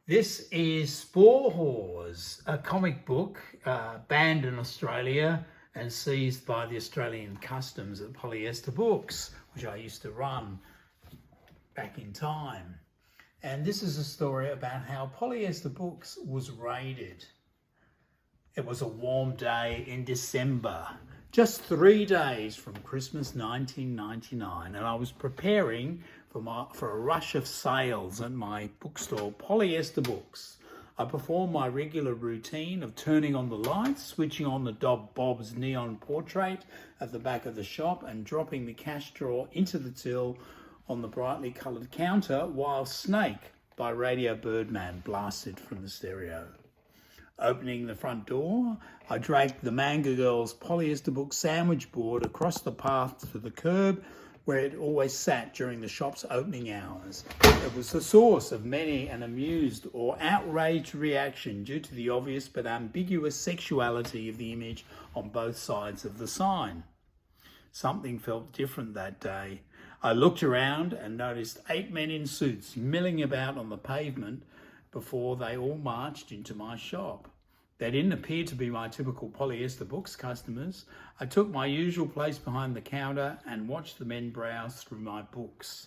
This is Spore Whores, a comic book banned in Australia and seized by the Australian Customs at PolyEster Books, which I used to run back in time. And this is a story about how PolyEster Books was raided. It was a warm day in December, just 3 days from Christmas 1999, and I was preparing for a rush of sales at my bookstore, PolyEster Books. I performed my regular routine of turning on the lights, switching on the Dob Bob's neon portrait at the back of the shop, and dropping the cash drawer into the till on the brightly coloured counter while Snake by Radio Birdman blasted from the stereo. Opening the front door, I dragged the Manga Girls PolyEster Book sandwich board across the path to the curb where it always sat during the shop's opening hours. It was the source of many an amused or outraged reaction due to the obvious but ambiguous sexuality of the image on both sides of the sign. Something felt different that day. I looked around and noticed 8 men in suits milling about on the pavement before they all marched into my shop. They didn't appear to be my typical PolyEster Books customers. I took my usual place behind the counter and watched the men browse through my books.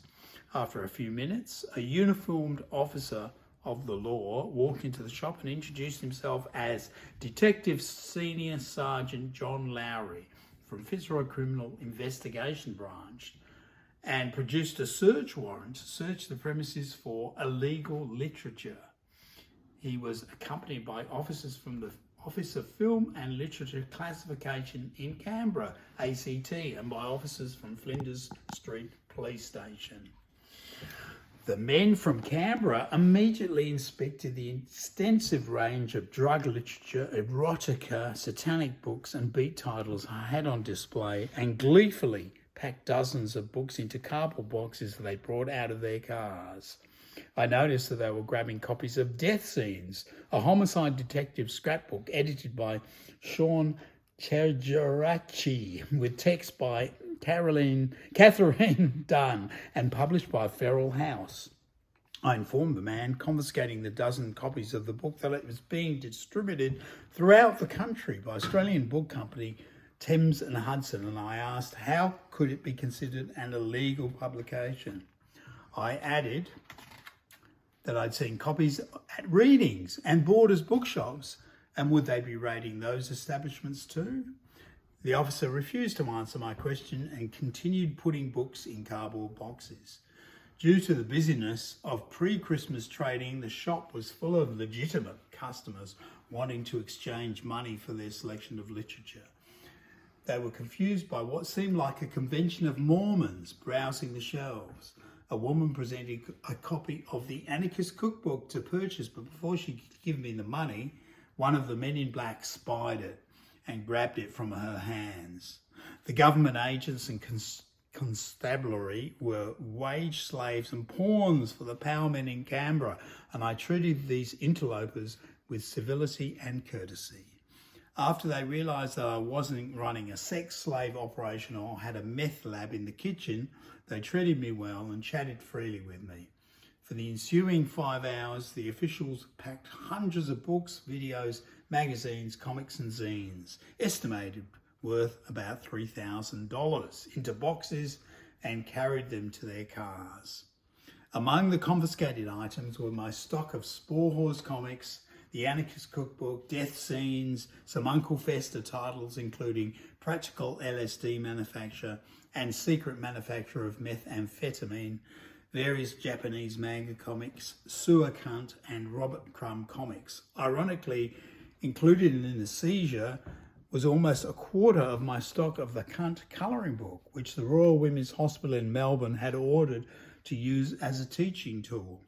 After a few minutes, a uniformed officer of the law walked into the shop and introduced himself as Detective Senior Sergeant John Lowry from Fitzroy Criminal Investigation Branch, and produced a search warrant to search the premises for illegal literature. He was accompanied by officers from the Office of Film and Literature Classification in Canberra, ACT, and by officers from Flinders Street Police Station. The men from Canberra immediately inspected the extensive range of drug literature, erotica, satanic books and beat titles I had on display, and gleefully packed dozens of books into cardboard boxes they brought out of their cars. I noticed that they were grabbing copies of Death Scenes, a homicide detective scrapbook edited by Sean Chergerachi with text by Catherine Dunn and published by Feral House. I informed the man confiscating the dozen copies of the book that it was being distributed throughout the country by Australian book company Thames and Hudson, and I asked how could it be considered an illegal publication. I added that I'd seen copies at readings and Borders bookshops, and would they be raiding those establishments too? The officer refused to answer my question and continued putting books in cardboard boxes. Due to the busyness of pre-Christmas trading, the shop was full of legitimate customers wanting to exchange money for their selection of literature. They were confused by what seemed like a convention of Mormons browsing the shelves. A woman presented a copy of the Anarchist Cookbook to purchase, but before she could give me the money, one of the men in black spied it and grabbed it from her hands. The government agents and constabulary were wage slaves and pawns for the powermen in Canberra, and I treated these interlopers with civility and courtesy. After they realised that I wasn't running a sex slave operation or had a meth lab in the kitchen, they treated me well and chatted freely with me. For the ensuing 5 hours, the officials packed hundreds of books, videos, magazines, comics and zines, estimated worth about $3,000, into boxes and carried them to their cars. Among the confiscated items were my stock of Spore Whores comics, the Anarchist Cookbook, Death Scenes, some Uncle Fester titles including Practical LSD Manufacture and Secret Manufacture of Methamphetamine, various Japanese manga comics, Sewer Cunt and Robert Crumb comics. Ironically, included in the seizure was almost a quarter of my stock of the Cunt colouring book, which the Royal Women's Hospital in Melbourne had ordered to use as a teaching tool.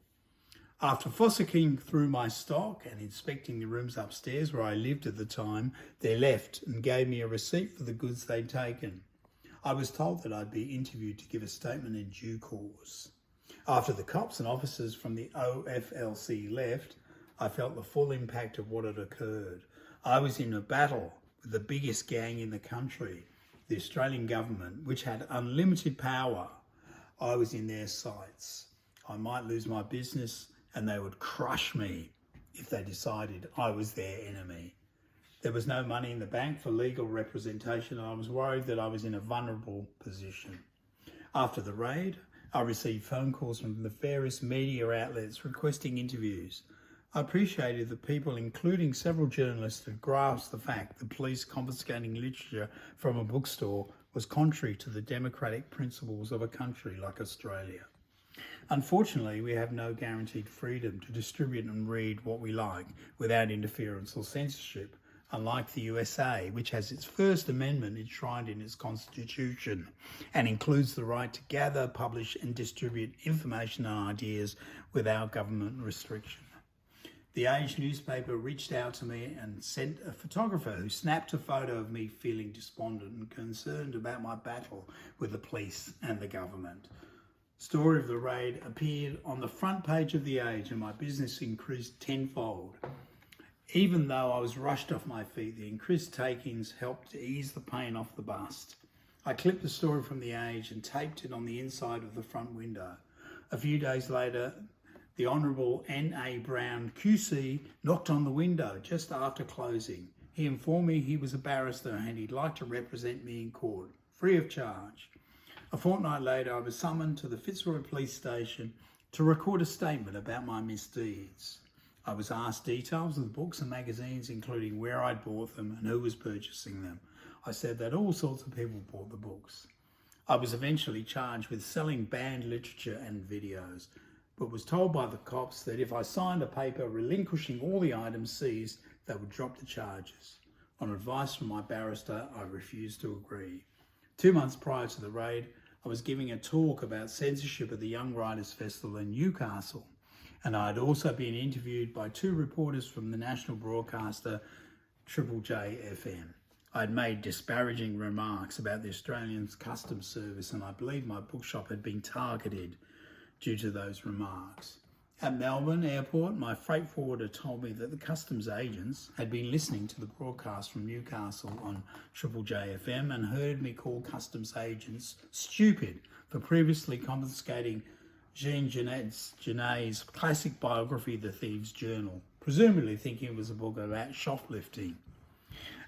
After fossicking through my stock and inspecting the rooms upstairs where I lived at the time, they left and gave me a receipt for the goods they'd taken. I was told that I'd be interviewed to give a statement in due course. After the cops and officers from the OFLC left, I felt the full impact of what had occurred. I was in a battle with the biggest gang in the country, the Australian government, which had unlimited power. I was in their sights. I might lose my business and they would crush me if they decided I was their enemy. There was no money in the bank for legal representation, and I was worried that I was in a vulnerable position. After the raid, I received phone calls from the various media outlets requesting interviews. I appreciated that people, including several journalists, had grasped the fact that police confiscating literature from a bookstore was contrary to the democratic principles of a country like Australia. Unfortunately, we have no guaranteed freedom to distribute and read what we like without interference or censorship, unlike the USA, which has its First Amendment enshrined in its Constitution and includes the right to gather, publish and distribute information and ideas without government restriction. The Age newspaper reached out to me and sent a photographer who snapped a photo of me feeling despondent and concerned about my battle with the police and the government. Story of the raid appeared on the front page of The Age and my business increased tenfold. Even though I was rushed off my feet, the increased takings helped to ease the pain off the bust. I clipped the story from The Age and taped it on the inside of the front window. A few days later, the Honourable N.A. Brown QC knocked on the window just after closing. He informed me he was a barrister and he'd like to represent me in court, free of charge. A fortnight later, I was summoned to the Fitzroy police station to record a statement about my misdeeds. I was asked details of the books and magazines, including where I'd bought them and who was purchasing them. I said that all sorts of people bought the books. I was eventually charged with selling banned literature and videos, but was told by the cops that if I signed a paper relinquishing all the items seized, they would drop the charges. On advice from my barrister, I refused to agree. 2 months prior to the raid, I was giving a talk about censorship at the Young Writers Festival in Newcastle, and I had also been interviewed by 2 reporters from the national broadcaster Triple J FM. I had made disparaging remarks about the Australian Customs Service, and I believe my bookshop had been targeted due to those remarks. At Melbourne Airport, my freight forwarder told me that the customs agents had been listening to the broadcast from Newcastle on Triple J FM and heard me call customs agents stupid for previously confiscating Jean Genet's classic biography, The Thieves' Journal, presumably thinking it was a book about shoplifting.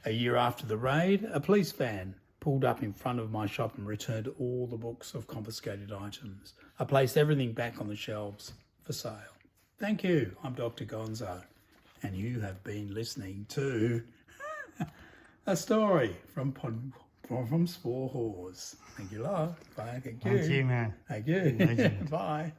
A year after the raid, a police van pulled up in front of my shop and returned all the books of confiscated items. I placed everything back on the shelves for sale. Thank you. I'm Dr. Gonzo, and you have been listening to a story from Spore Whores. Thank you, love. Bye. Thank you. Thank you, man. Thank you. Bye.